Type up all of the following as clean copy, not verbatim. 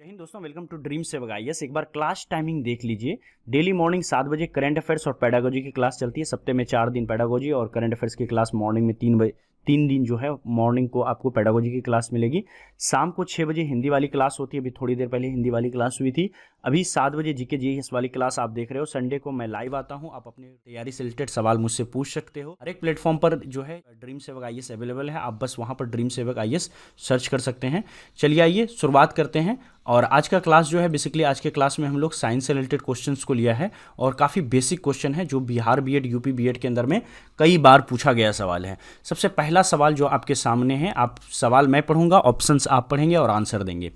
जय हिंद दोस्तों, welcome to dream सेवक आईएएस। एक बार क्लास टाइमिंग देख लीजिए। डेली मॉर्निंग 7 बजे करंट अफेयर्स और पेडागोजी की क्लास चलती है। सप्ते में 4 दिन पेडागोजी और करंट अफेयर्स की क्लास मॉर्निंग में 3 बजे 3 दिन जो है मॉर्निंग को आपको पेडागोजी की क्लास मिलेगी। शाम को 6 बजे हिंदी वाली क्लास होती है। अभी थोड़ी देर पहले हिंदी वाली क्लास हुई थी। अभी 7 बजे जीके जीएस वाली क्लास आप देख रहे हो। संडे को मैं लाइव आता हूं। आप अपनी तैयारी से रिलेटेड सवाल मुझसे पूछ सकते हो। हर एक प्लेटफॉर्म पर जो है ड्रीम सेवक आईएएस अवेलेबल है। आप बस वहां पर ड्रीम सेवक आईएएस सर्च कर सकते हैं। चलिए आइए शुरुआत करते हैं। और आज का क्लास जो है बेसिकली आज के क्लास में हम लोग साइंस से रिलेटेड क्वेश्चंस को लिया है और काफ़ी बेसिक क्वेश्चन है जो बिहार बीएड यूपी बीएड के अंदर में कई बार पूछा गया सवाल है। सबसे पहला सवाल जो आपके सामने है, आप सवाल मैं पढ़ूंगा, ऑप्शंस आप पढ़ेंगे और आंसर देंगे।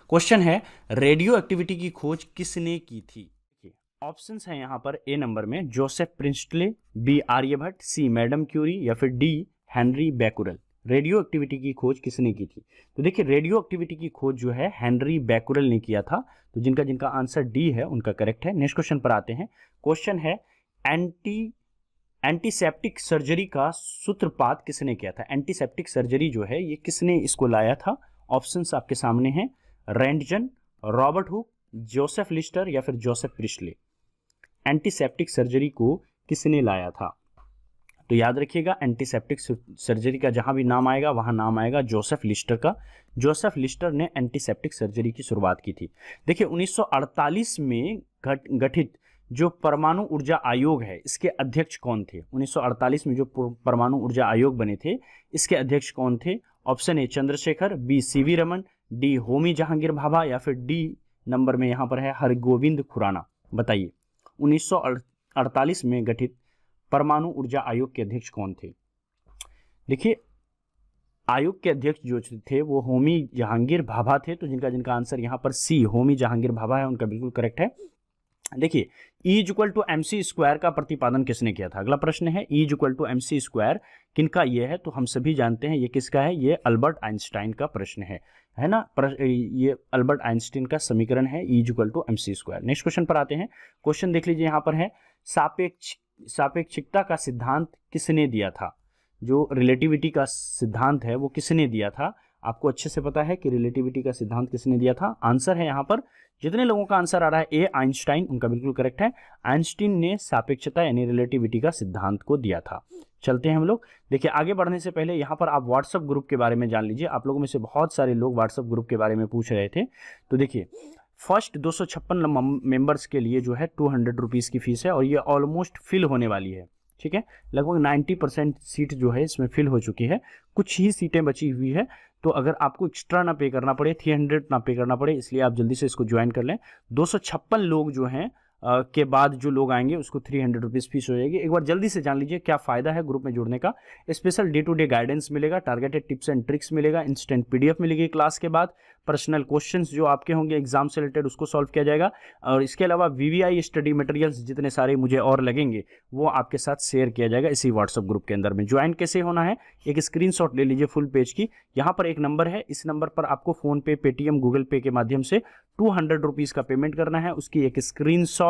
क्वेश्चन है, रेडियो एक्टिविटी की खोज किसने की थी? ऑप्शंस हैं यहाँ पर। ए नंबर में जोसेफ प्रिंस्टले, बी आर्यभट्ट, सी मैडम क्यूरी या फिर D Henry Becquerel. Radio activity की खोज किसने की थी? तो देखिए, रेडियो एक्टिविटी की खोज जो है हेनरी बैकुरल ने किया था। तो जिनका जिनका आंसर डी है उनका करेक्ट है। नेक्स्ट क्वेश्चन पर आते हैं। क्वेश्चन है, एंटीसेप्टिक सर्जरी का सूत्रपात किसने किया था? एंटीसेप्टिक सर्जरी जो है ये किसने इसको लाया था? ऑप्शंस आपके सामने हैं। रेंटजन, रॉबर्ट हुक, जोसेफ लिस्टर या फिर जोसेफ प्रिस्टले। एंटीसेप्टिक सर्जरी को किसने लाया था? तो याद रखिएगा, एंटीसेप्टिक सर्जरी का जहां भी नाम आएगा वहां नाम आएगा जोसेफ लिस्टर का। जोसेफ लिस्टर ने एंटीसेप्टिक सर्जरी की शुरुआत की थी। देखिए, 1948 में गठित जो परमाणु ऊर्जा आयोग है इसके अध्यक्ष कौन थे? 1948 में जो परमाणु ऊर्जा आयोग बने थे इसके अध्यक्ष कौन थे? Option A Chandrashekhar, B CV Raman, D Homi Jehangir Bhabha या फिर डी नंबर में यहां पर है हरगोविंद खुराना। बताइए, 1948 में गठित परमाणु ऊर्जा आयोग के अध्यक्ष कौन थे? देखिए, आयोग के अध्यक्ष जो थे वो होमी जहांगीर भाभा थे। तो जिनका जिनका आंसर यहाँ पर सी होमी जहांगीर भाभा है उनका बिल्कुल करेक्ट है। देखिए, E=mc² का प्रतिपादन किसने किया था? अगला प्रश्न है, E=mc² किनका ये है? तो हम सभी जानते हैं ये किसका है। ये अल्बर्ट आइंस्टाइन का प्रश्न है ना। ये अल्बर्ट आइंस्टाइन का समीकरण है E=mc²। नेक्स्ट क्वेश्चन पर आते हैं। क्वेश्चन देख लीजिए, यहाँ पर है, सापेक्षिकता का सिद्धांत किसने दिया था? जो रिलेटिविटी का सिद्धांत है वो किसने दिया था? आपको अच्छे से पता है कि रिलेटिविटी का सिद्धांत किसने दिया था। आंसर है यहाँ पर, जितने लोगों का आंसर आ रहा है ए आइंस्टाइन, उनका बिल्कुल करेक्ट है। आइंस्टाइन ने सापेक्षता यानी रिलेटिविटी का सिद्धांत को दिया था। चलते हैं हम लोग। देखिए, आगे बढ़ने से पहले यहाँ पर आप व्हाट्सएप ग्रुप के बारे में जान लीजिए। आप लोगों में से बहुत सारे लोग व्हाट्सएप ग्रुप के बारे में पूछ रहे थे। तो देखिए, फर्स्ट 256 मेंबर्स के लिए जो है 200 रुपीज़ की फीस है और ये ऑलमोस्ट फिल होने वाली है। ठीक है, लगभग 90% सीट जो है इसमें फिल हो चुकी है। कुछ ही सीटें बची हुई है। तो अगर आपको एक्स्ट्रा ना पे करना पड़े, 300 ना पे करना पड़े, इसलिए आप जल्दी से इसको ज्वाइन कर लें। 256 लोग जो हैं के बाद जो लोग आएंगे उसको 300 रुपीज़ फीस हो जाएगी। एक बार जल्दी से जान लीजिए क्या फ़ायदा है ग्रुप में जुड़ने का। Special day to day guidance मिलेगा, टारगेटेड टिप्स एंड ट्रिक्स मिलेगा, इंस्टेंट पीडीएफ मिलेगी क्लास के बाद, पर्सनल क्वेश्चंस जो आपके होंगे एग्जाम से रिलेटेड उसको सॉल्व किया जाएगा। और इसके अलावा वीवीआई स्टडी मटेरियल्स जितने सारे मुझे और लगेंगे वो आपके साथ शेयर किया जाएगा इसी व्हाट्सएप ग्रुप के अंदर में। ज्वाइन कैसे होना है, एक स्क्रीनशॉट ले लीजिए फुल पेज की। यहाँ पर एक नंबर है, इस नंबर पर आपको फोन पे, पेटीएम, गूगल पे के माध्यम से 200 रुपीज़ का पेमेंट करना है। उसकी एक स्क्रीनशॉट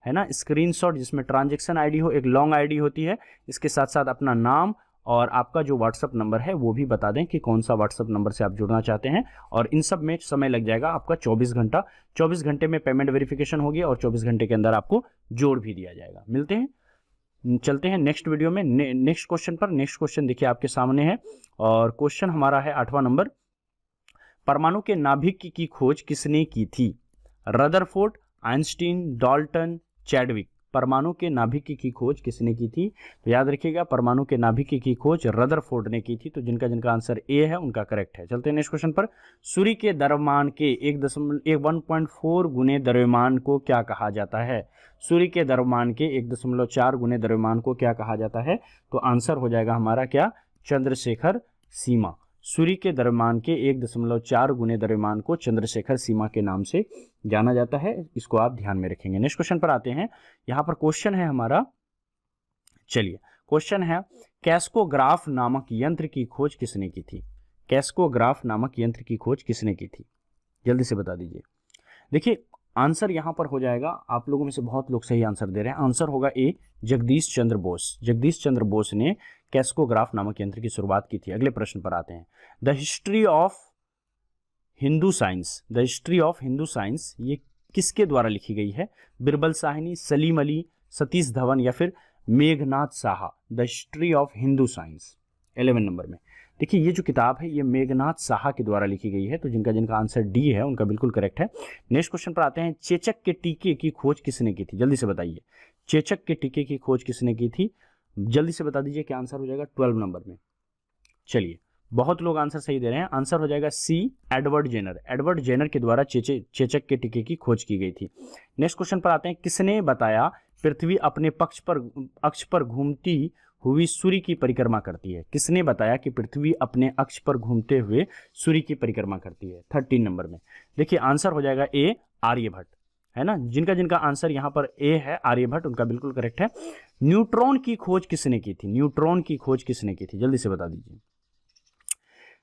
है ना, स्क्रीनशॉट जिसमें ट्रांजैक्शन आईडी हो, एक लॉन्ग आईडी होती है। इसके साथ साथ अपना नाम और आपका जो व्हाट्सअप नंबर है वो भी बता दें कि कौन सा व्हाट्सअप नंबर से आप जुड़ना चाहते हैं। और इन सब में समय लग जाएगा आपका 24 घंटा। 24 घंटे में पेमेंट वेरिफिकेशन होगी और 24 घंटे के अंदर आपको जोड़ भी दिया जाएगा। मिलते हैं, चलते हैं नेक्स्ट वीडियो में नेक्स्ट क्वेश्चन पर। नेक्स्ट क्वेश्चन देखिए आपके सामने है और क्वेश्चन हमारा है 8वां नंबर। परमाणु के नाभिक की खोज किसने की थी? Rutherford, Einstein, Dalton, Chadwick. परमाणु के नाभिक की खोज किसने की थी? तो याद रखिएगा, परमाणु के नाभिक की खोज रदरफोर्ड ने की थी। तो जिनका जिनका आंसर ए है उनका करेक्ट है। चलते हैं नेक्स्ट क्वेश्चन पर। सूर्य के द्रव्यमान के 1.4 गुने द्रव्यमान को क्या कहा जाता है? सूर्य के द्रव्यमान के 1.4 गुने द्रव्यमान को क्या कहा जाता है? तो आंसर हो जाएगा हमारा क्या? चंद्रशेखर सीमा। सूर्य के द्रव्यमान के 1.4 गुने द्रव्यमान को चंद्रशेखर सीमा के नाम से जाना जाता है। इसको आप ध्यान में रखेंगे। नेक्स्ट क्वेश्चन पर आते हैं। यहाँ पर क्वेश्चन है हमारा, चलिए क्वेश्चन है, कैस्कोग्राफ नामक यंत्र की खोज किसने की थी? कैस्कोग्राफ नामक यंत्र की खोज किसने की थी? जल्दी से बता दीजिए। देखिए, आंसर यहाँ पर हो जाएगा, आप लोगों में से बहुत लोग सही आंसर दे रहे हैं। आंसर होगा ए, जगदीश चंद्र बोस। जगदीश चंद्र बोस ने कैस्कोग्राफ नामक यंत्र की शुरुआत की थी। अगले प्रश्न पर आते हैं। The history of Hindu science, the history of Hindu science, ये किसके द्वारा लिखी गई है? बिरबल साहनी, सलीम अली, सतीश धवन या फिर Meghnath Saha. The history of Hindu science 11 number में। देखिए ये जो किताब है ये मेघनाथ साहा के द्वारा लिखी गई है, तो जिनका जिनका आंसर डी है उनका बिल्कुल करेक्ट है। नेक्स्ट क्वेश्चन पर आते हैं, चेचक के टीके की खोज किसने की थी? जल्दी से बताइए, चेचक के टीके की खोज किसने की थी? जल्दी से बता दीजिए, क्या आंसर हो जाएगा 12 नंबर में? चलिए, बहुत लोग आंसर सही दे रहे हैं, आंसर हो जाएगा सी, एडवर्ड जेनर। एडवर्ड जेनर के द्वारा चेचक के टीके की खोज की गई थी। नेक्स्ट क्वेश्चन पर आते हैं, किसने बताया पृथ्वी अपने अक्ष पर घूमती हुई सूर्य की परिक्रमा करती है? किसने बताया कि पृथ्वी अपने अक्ष पर घूमते हुए सूर्य की परिक्रमा करती है? 13 नंबर में। देखिए आंसर हो जाएगा ए, आर्यभट्ट, है ना। जिनका जिनका आंसर यहाँ पर ए है, आर्यभट्ट, उनका बिल्कुल करेक्ट है। न्यूट्रॉन की खोज किसने की थी? न्यूट्रॉन की खोज किसने की थी? जल्दी से बता दीजिए।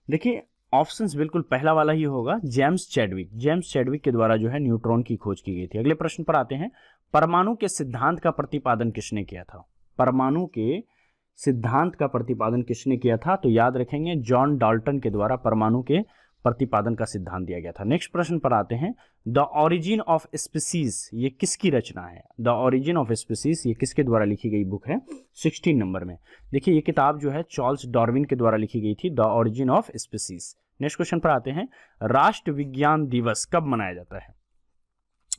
देखिए ऑप्शंस बिल्कुल पहला वाला ही होगा, जेम्स चैडविक। जेम्स चैडविक के द्वारा जो है न्यूट्रॉन की खोज की गई थी। अगले प्रश्न पर आते हैं, परमाणु के सिद्धांत का प्रतिपादन किसने किया था? परमाणु के सिद्धांत का प्रतिपादन किसने किया था? तो याद रखेंगे, जॉन डाल्टन के द्वारा परमाणु के प्रतिपादन का सिद्धांत दिया गया था। नेक्स्ट प्रश्न पर आते हैं, द ओरिजिन ऑफ स्पीसीज, ये किसकी रचना है? द ओरिजिन ऑफ स्पीसीज ये किसके द्वारा लिखी गई बुक है? 16 नंबर में। देखिए ये किताब जो है चार्ल्स डार्विन के द्वारा लिखी गई थी, the origin of species. Next question पर आते हैं, राष्ट्र विज्ञान दिवस कब मनाया जाता है?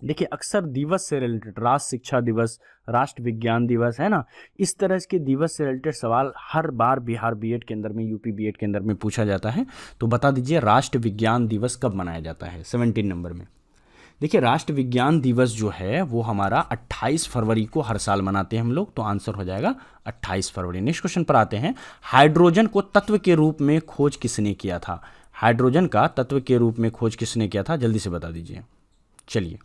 देखिए अक्सर दिवस से रिलेटेड, राष्ट्र शिक्षा दिवस, राष्ट्र विज्ञान दिवस, है ना, इस तरह के दिवस से रिलेटेड सवाल हर बार बिहार बीएड के अंदर में, यूपी बीएड के अंदर में पूछा जाता है। तो बता दीजिए राष्ट्र विज्ञान दिवस कब मनाया जाता है? 17 नंबर में। देखिए राष्ट्र विज्ञान दिवस जो है वो हमारा 28 फरवरी को हर साल मनाते हैं हम लोग, तो आंसर हो जाएगा 28 फरवरी। नेक्स्ट क्वेश्चन पर आते हैं, हाइड्रोजन को तत्व के रूप में खोज किसने किया था? हाइड्रोजन का तत्व के रूप में खोज किसने किया था? जल्दी से बता दीजिए। चलिए,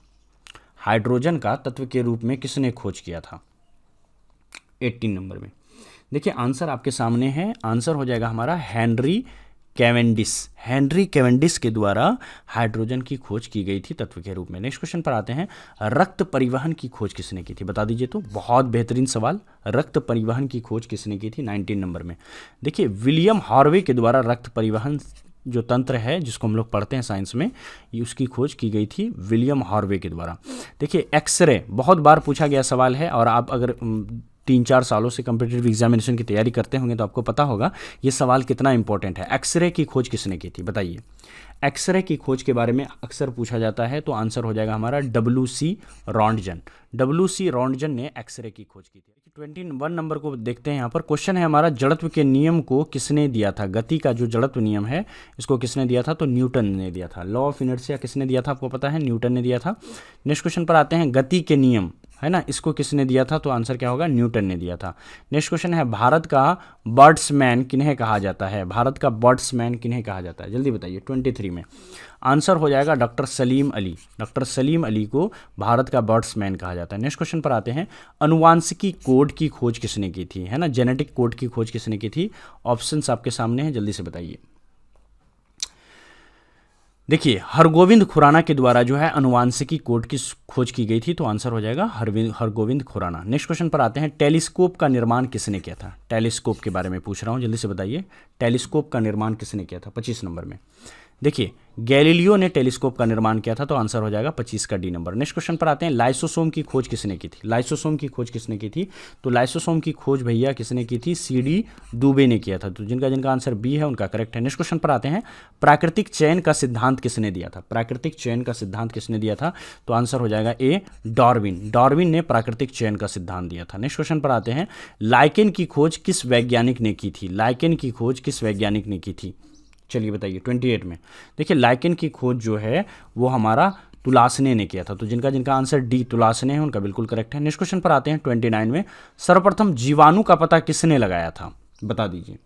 हाइड्रोजन का तत्व के रूप में किसने खोज किया था? 18 नंबर में। देखिए आंसर आपके सामने है, आंसर हो जाएगा हमारा हेनरी कैवेंडिश। हेनरी कैवेंडिश के द्वारा हाइड्रोजन की खोज की गई थी तत्व के रूप में। नेक्स्ट क्वेश्चन पर आते हैं, रक्त परिवहन की खोज किसने की थी? बता दीजिए। तो बहुत बेहतरीन सवाल, रक्त परिवहन की खोज किसने की थी? 19 नंबर में। देखिए विलियम हार्वे के द्वारा रक्त परिवहन जो तंत्र है जिसको हम लोग पढ़ते हैं साइंस में, ये उसकी खोज की गई थी विलियम हार्वे के द्वारा। देखिए एक्सरे बहुत बार पूछा गया सवाल है, और आप अगर 3-4 सालों से कॉम्पिटिटिव एग्जामिनेशन की तैयारी करते होंगे तो आपको पता होगा ये सवाल कितना इंपॉर्टेंट है। एक्सरे की खोज किसने की थी? बताइए। एक्सरे की खोज के बारे में अक्सर पूछा जाता है, तो आंसर हो जाएगा हमारा WC रॉन्टजन। WC रॉन्टजन ने एक्सरे की खोज की थी। 21 नंबर को देखते हैं। यहाँ पर क्वेश्चन है हमारा, जड़त्व के नियम को किसने दिया था? गति का जो जड़त्व नियम है इसको किसने दिया था? तो न्यूटन ने दिया था। लॉ ऑफ इनर्शिया किसने दिया था? आपको पता है, न्यूटन ने दिया था। नेक्स्ट क्वेश्चन पर आते हैं, गति के नियम, है ना, इसको किसने दिया था? तो आंसर क्या होगा? न्यूटन ने दिया था। नेक्स्ट क्वेश्चन है, भारत का बर्ड्समैन किन्हें कहा जाता है? भारत का बर्ड्समैन किन्हें कहा जाता है? जल्दी बताइए। 23 में आंसर हो जाएगा डॉक्टर सलीम अली। डॉक्टर सलीम अली को भारत का बर्ड्समैन कहा जाता है। नेक्स्ट क्वेश्चन पर आते हैं, अनुवांशिकी कोड की खोज किसने की थी? है ना, जेनेटिक कोड की खोज किसने की थी? ऑप्शंस आपके सामने हैं, जल्दी से बताइए। देखिए हरगोविंद खुराना के द्वारा जो है अनुवांशिकी कोड की खोज की गई थी, तो आंसर हो जाएगा हरगोविंद खुराना। नेक्स्ट क्वेश्चन पर आते हैं, टेलीस्कोप का निर्माण किसने किया था? टेलीस्कोप के बारे में पूछ रहा हूँ, जल्दी से बताइए। टेलीस्कोप का निर्माण किसने किया था? 25 नंबर में। देखिए गैलीलियो ने टेलीस्कोप का निर्माण किया था, तो आंसर हो जाएगा 25 का डी नंबर। नेक्स्ट क्वेश्चन पर आते हैं, लाइसोसोम की खोज किसने की थी? लाइसोसोम की खोज किसने की थी? तो लाइसोसोम की खोज भैया किसने की थी? CD दुबे ने किया था। तो जिनका जिनका आंसर बी है उनका करेक्ट है। नेक्स्ट क्वेश्चन पर आते हैं, प्राकृतिक चयन का सिद्धांत किसने दिया था? प्राकृतिक चयन का सिद्धांत किसने दिया था? तो आंसर हो जाएगा ए, डार्विन। डार्विन ने प्राकृतिक चयन का सिद्धांत दिया था। नेक्स्ट क्वेश्चन पर आते हैं, लाइकेन की खोज किस वैज्ञानिक ने की थी? लाइकेन की खोज किस वैज्ञानिक ने की थी? चलिए बताइए। 28 में। देखिए लाइकेन की खोज जो है वो हमारा तुलासने ने किया था। तो जिनका जिनका आंसर डी तुलासने है उनका बिल्कुल करेक्ट है। नेक्स्ट क्वेश्चन पर आते हैं 29 में, सर्वप्रथम जीवाणु का पता किसने लगाया था? बता दीजिए।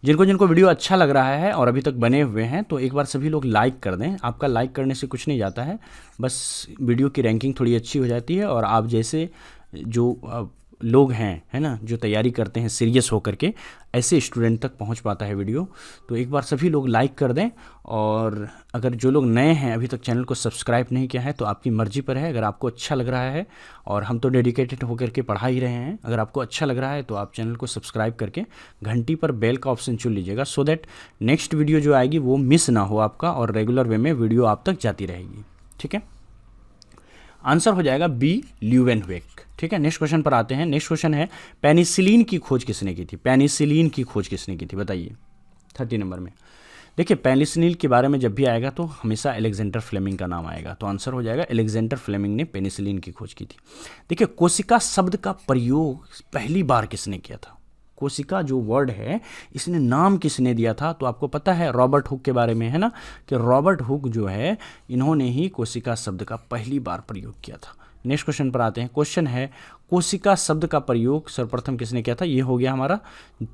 जिनको जिनको वीडियो अच्छा लग रहा है और अभी तक बने हुए हैं तो एक बार सभी लोग लाइक कर दें। आपका लाइक करने से कुछ नहीं जाता है, बस वीडियो की रैंकिंग थोड़ी अच्छी हो जाती है और आप जैसे जो लोग हैं, है ना, जो तैयारी करते हैं सीरियस होकर के, ऐसे स्टूडेंट तक पहुंच पाता है वीडियो। तो एक बार सभी लोग लाइक कर दें, और अगर जो लोग नए हैं अभी तक चैनल को सब्सक्राइब नहीं किया है तो आपकी मर्जी पर है। अगर आपको अच्छा लग रहा है, और हम तो डेडिकेटेड होकर के पढ़ा ही रहे हैं, अगर आपको अच्छा लग रहा है तो आप चैनल को सब्सक्राइब करके घंटी पर बेल का ऑप्शन चुन लीजिएगा, सो दैट नेक्स्ट वीडियो जो आएगी वो मिस ना हो आपका, और रेगुलर वे में वीडियो आप तक जाती रहेगी। ठीक है, आंसर हो जाएगा बी, ल्यूवेनहुइक। ठीक है, नेक्स्ट क्वेश्चन पर आते हैं। नेक्स्ट क्वेश्चन है, पेनिसिलिन की खोज किसने की थी? पेनिसिलिन की खोज किसने की थी, बताइए 30 नंबर में। देखिए, पेनिसिलिन के बारे में जब भी आएगा तो हमेशा अलेक्जेंडर फ्लेमिंग का नाम आएगा, तो आंसर हो जाएगा अलेक्जेंडर फ्लेमिंग ने पेनिसिलिन की खोज की थी। देखिए, कोशिका शब्द का प्रयोग पहली बार किसने किया था? कोशिका जो वर्ड है, इसने नाम किसने दिया था? तो आपको पता है रॉबर्ट हुक के बारे में, है ना, कि रॉबर्ट हुक जो है, इन्होंने ही कोशिका शब्द का पहली बार प्रयोग किया था। नेक्स्ट क्वेश्चन पर आते हैं। क्वेश्चन है, कोशिका शब्द का प्रयोग सर्वप्रथम किसने किया था? ये हो गया हमारा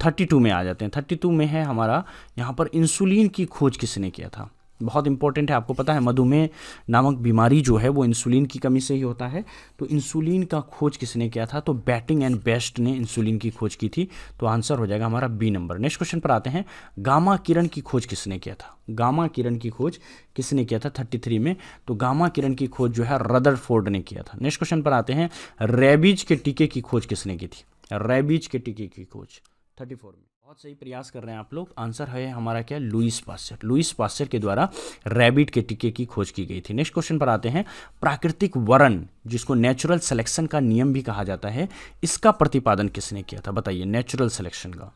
32 में आ जाते हैं। 32 में है हमारा यहाँ पर इंसुलिन की खोज किसने किया था? बहुत इंपॉर्टेंट है, आपको पता है मधुमेह नामक बीमारी जो है वो इंसुलिन की कमी से ही होता है। तो इंसुलिन का खोज किसने किया था? तो बैटिंग एंड बेस्ट ने इंसुलिन की खोज की थी, तो आंसर हो जाएगा हमारा बी नंबर। नेक्स्ट क्वेश्चन पर आते हैं। गामा किरण की खोज किसने किया था? गामा किरण की खोज किसने किया था 33 में? तो गामा किरण की खोज जो है रदरफोर्ड ने किया था। नेक्स्ट क्वेश्चन पर आते हैं। रेबीज के टीके की खोज किसने की थी? रेबीज के टीके की खोज 34 में। बहुत सही प्रयास कर रहे हैं आप लोग। आंसर है हमारा क्या? Lewis pasture. लुईस पास्चर के द्वारा रैबिट के टीके की खोज की गई थी। नेक्स्ट क्वेश्चन पर आते हैं। प्राकृतिक वरण, जिसको नेचुरल सिलेक्शन का नियम भी कहा जाता है, इसका प्रतिपादन किसने किया था? बताइए, नेचुरल सिलेक्शन का,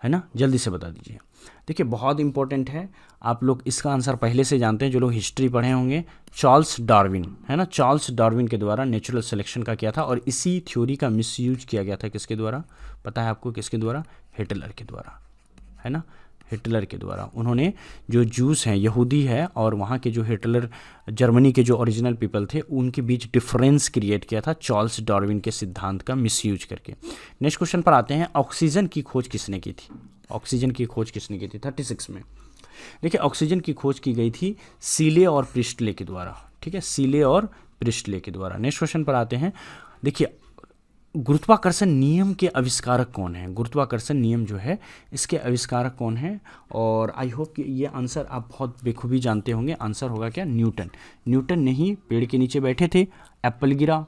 है ना, जल्दी से बता दीजिए। देखिए, बहुत इंपॉर्टेंट है, आप लोग इसका आंसर पहले से जानते हैं जो लोग हिस्ट्री पढ़े होंगे। चार्ल्स डार्विन, है ना, चार्ल्स डार्विन के द्वारा नेचुरल सिलेक्शन का किया था, और इसी थ्योरी का मिसयूज किया गया था किसके द्वारा? पता है आपको किसके द्वारा? हिटलर के द्वारा, है ना, हिटलर के द्वारा। उन्होंने जो जूस हैं, यहूदी है, और वहाँ के जो हिटलर, जर्मनी के जो ओरिजिनल पीपल थे, उनके बीच डिफरेंस क्रिएट किया था चार्ल्स डार्विन के सिद्धांत का मिसयूज करके। नेक्स्ट क्वेश्चन पर आते हैं। ऑक्सीजन की खोज किसने की थी? ऑक्सीजन की खोज किसने की थी 36 में? देखिए, ऑक्सीजन की खोज की गई थी सीले और प्रिस्टले के द्वारा। ठीक है, सीले और प्रिस्टले के द्वारा। नेक्स्ट क्वेश्चन पर आते हैं। देखिए, गुरुत्वाकर्षण नियम के आविष्कारक कौन है? गुरुत्वाकर्षण नियम जो है, इसके आविष्कारक कौन है? और आई होप कि ये आंसर आप बहुत बेखूबी जानते होंगे। आंसर होगा क्या? न्यूटन। न्यूटन ने ही पेड़ के नीचे बैठे थे, एप्पल गिरा,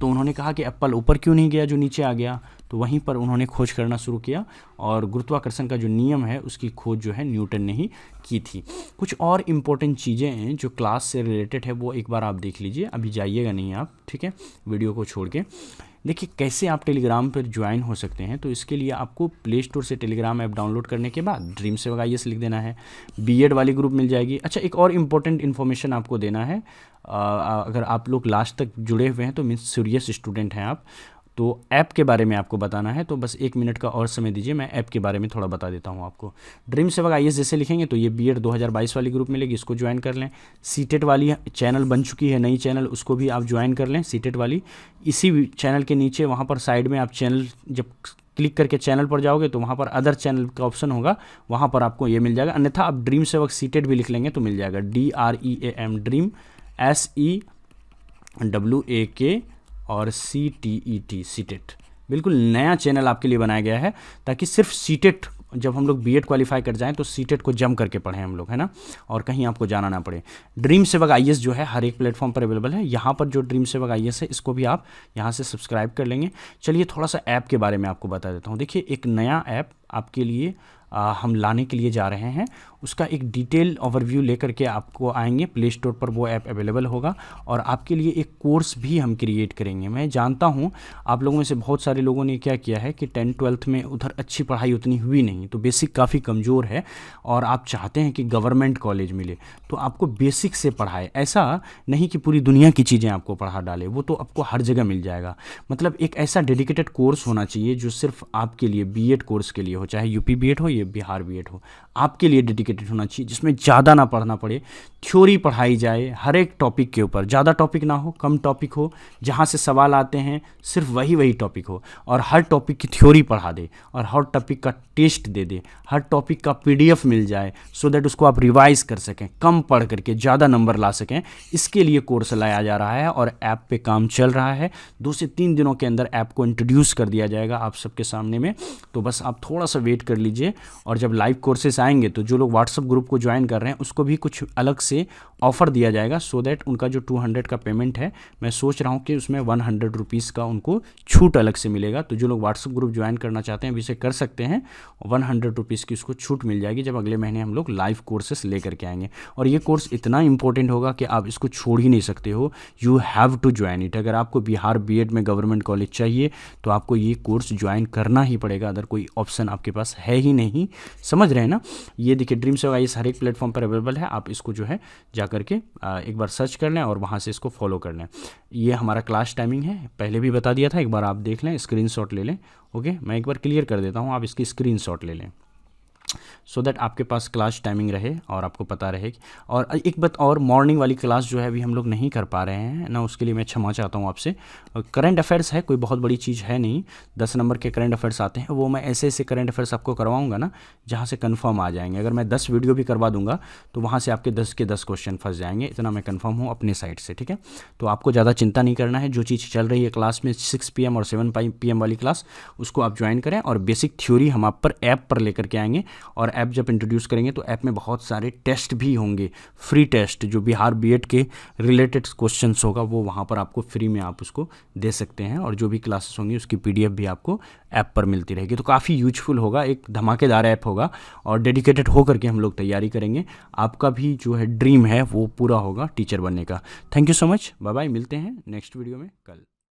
तो उन्होंने कहा कि एप्पल ऊपर क्यों नहीं गया जो नीचे आ गया, तो वहीं पर उन्होंने खोज करना शुरू किया, और गुरुत्वाकर्षण का जो नियम है उसकी खोज जो है न्यूटन ने ही की थी। कुछ और इम्पोर्टेंट चीज़ें हैं जो क्लास से रिलेटेड है, वो एक बार आप देख लीजिए, अभी जाइएगा नहीं आप, ठीक है, वीडियो को छोड़ के। देखिए, कैसे आप टेलीग्राम पर ज्वाइन हो सकते हैं, तो इसके लिए आपको प्ले स्टोर से टेलीग्राम ऐप डाउनलोड करने के बाद ड्रीम सेवक IAS लिख देना है, बीएड वाली ग्रुप मिल जाएगी। अच्छा, एक और इम्पोर्टेंट इन्फॉर्मेशन आपको देना है, अगर आप लोग लास्ट तक जुड़े हुए हैं तो मीन्स सीरियस स्टूडेंट हैं आप, तो ऐप के बारे में आपको बताना है, तो बस 1 मिनट का और समय दीजिए, मैं ऐप के बारे में थोड़ा बता देता हूँ आपको। ड्रीम सेवक IAS जैसे लिखेंगे तो ये बीएड 2022 वाली ग्रुप मिलेगी, इसको ज्वाइन कर लें। सीटेट वाली चैनल बन चुकी है, नई चैनल, उसको भी आप ज्वाइन कर लें, सीटेट वाली। इसी चैनल के नीचे वहाँ पर साइड में आप चैनल जब क्लिक करके चैनल पर जाओगे तो वहाँ पर अदर चैनल का ऑप्शन होगा, वहाँ पर आपको ये मिल जाएगा। अन्यथा आप ड्रीम सेवक सीटेट भी लिख लेंगे तो मिल जाएगा, DREAM, ड्रीम SEWAK और CTET, सीटेट। बिल्कुल नया चैनल आपके लिए बनाया गया है, ताकि सिर्फ सीटेट, जब हम लोग बीएड क्वालिफाई कर जाएं तो सीटेट को जम करके पढ़ें हम लोग, है ना, और कहीं आपको जाना ना पड़े। ड्रीम सेवक IAS जो है हर एक प्लेटफॉर्म पर अवेलेबल है। यहाँ पर जो ड्रीम सेवक IAS है, इसको भी आप यहाँ से सब्सक्राइब कर लेंगे। चलिए, थोड़ा सा ऐप के बारे में आपको बता देता हूँ। देखिए, एक नया ऐप आपके लिए हम लाने के लिए जा रहे हैं, उसका एक डिटेल ओवरव्यू लेकर के आपको आएंगे। प्ले स्टोर पर वो ऐप अवेलेबल होगा, और आपके लिए एक कोर्स भी हम क्रिएट करेंगे। मैं जानता हूँ आप लोगों में से बहुत सारे लोगों ने क्या किया है कि 10th-12th में उधर अच्छी पढ़ाई उतनी हुई नहीं, तो बेसिक काफ़ी कमज़ोर है, और आप चाहते हैं कि गवर्नमेंट कॉलेज मिले, तो आपको बेसिक से पढ़ाए। ऐसा नहीं कि पूरी दुनिया की चीज़ें आपको पढ़ा डाले, वो तो आपको हर जगह मिल जाएगा। मतलब एक ऐसा डेडिकेटेड कोर्स होना चाहिए जो सिर्फ आपके लिए, बीएड कोर्स के लिए लिए हो, चाहे यूपी बीएड हो या बिहार बीएड हो, आपके लिए डेडिकेटेड होना चाहिए, जिसमें ज़्यादा ना पढ़ना पड़े, थ्योरी पढ़ाई जाए हर एक टॉपिक के ऊपर, ज़्यादा टॉपिक ना हो, कम टॉपिक हो, जहाँ से सवाल आते हैं सिर्फ वही टॉपिक हो, और हर टॉपिक की थ्योरी पढ़ा दे, और हर टॉपिक का टेस्ट दे दे, हर टॉपिक का पीडीएफ मिल जाए, सो दैट उसको आप रिवाइज कर सकें, कम पढ़ करके ज़्यादा नंबर ला सकें। इसके लिए कोर्स लाया जा रहा है और ऐप पे काम चल रहा है। 2 से 3 दिनों के अंदर ऐप को इंट्रोड्यूस कर दिया जाएगा आप सबके सामने में, तो बस आप थोड़ा सा वेट कर लीजिए। और जब लाइव कोर्सेस आएंगे तो जो लोग व्हाट्सअप ग्रुप को ज्वाइन कर रहे हैं उसको भी कुछ अलग से ऑफर दिया जाएगा, सो दैट उनका जो 200 का पेमेंट है, मैं सोच रहा हूँ कि उसमें 100 रुपीज़ का उनको छूट अलग से मिलेगा। तो जो लोग व्हाट्सअप ग्रुप ज्वाइन करना चाहते हैं अभी से कर सकते हैं, 100 रुपीज़ की उसको छूट मिल जाएगी जब अगले महीने हम लोग लाइव कोर्सेस लेकर के आएंगे। और ये कोर्स इतना इंपॉर्टेंट होगा कि आप इसको छोड़ ही नहीं सकते हो, you have to join it. अगर आपको बिहार बीएड में गवर्नमेंट कॉलेज चाहिए तो आपको ये कोर्स ज्वाइन करना ही पड़ेगा, अदर कोई ऑप्शन आपके पास है ही नहीं। समझ रहे हैं ना? ये देखिए ड्रीम सेव आईएएस हर एक प्लेटफॉर्म पर अवेलेबल है, आप इसको जो है जा करके एक बार सर्च कर लें और वहाँ से इसको फॉलो कर लें। ये हमारा क्लास टाइमिंग है, पहले भी बता दिया था, एक बार आप देख लें, स्क्रीनशॉट ले लें। ओके, मैं एक बार क्लियर कर देता हूँ, आप इसकी स्क्रीनशॉट ले लें, सो दैट आपके पास क्लास टाइमिंग रहे और आपको पता रहे। और एक बात और, मॉर्निंग वाली क्लास जो है अभी हम लोग नहीं कर पा रहे हैं ना, उसके लिए मैं क्षमा चाहता हूँ आपसे। करंट अफेयर्स है, कोई बहुत बड़ी चीज़ है नहीं, 10 नंबर के करंट अफेयर्स आते हैं, वो मैं ऐसे ऐसे करंट अफेयर्स आपको करवाऊंगा ना जहाँ से कन्फर्म आ जाएंगे। अगर मैं 10 वीडियो भी करवा दूंगा तो वहाँ से आपके 10 के 10 क्वेश्चन फंस जाएंगे, इतना मैं कन्फर्म हूँ अपने साइड से, ठीक है। तो आपको ज़्यादा चिंता नहीं करना है, जो चीज़ चल रही है क्लास में 6 PM और 7 PM वाली क्लास, उसको आप ज्वाइन करें। और बेसिक थ्योरी हम आप पर ऐप पर लेकर के आएंगे, और ऐप जब इंट्रोड्यूस करेंगे तो ऐप में बहुत सारे टेस्ट भी होंगे, फ्री टेस्ट, जो बिहार बीएड के रिलेटेड क्वेश्चंस होगा वो वहाँ पर आपको फ्री में आप उसको दे सकते हैं। और जो भी क्लासेस होंगी उसकी पीडीएफ भी आपको ऐप पर मिलती रहेगी। तो काफ़ी यूजफुल होगा, एक धमाकेदार ऐप होगा, और डेडिकेटेड होकर के हम लोग तैयारी करेंगे। आपका भी जो है ड्रीम है वो पूरा होगा टीचर बनने का। Thank you so much, bye bye, मिलते हैं नेक्स्ट वीडियो में कल।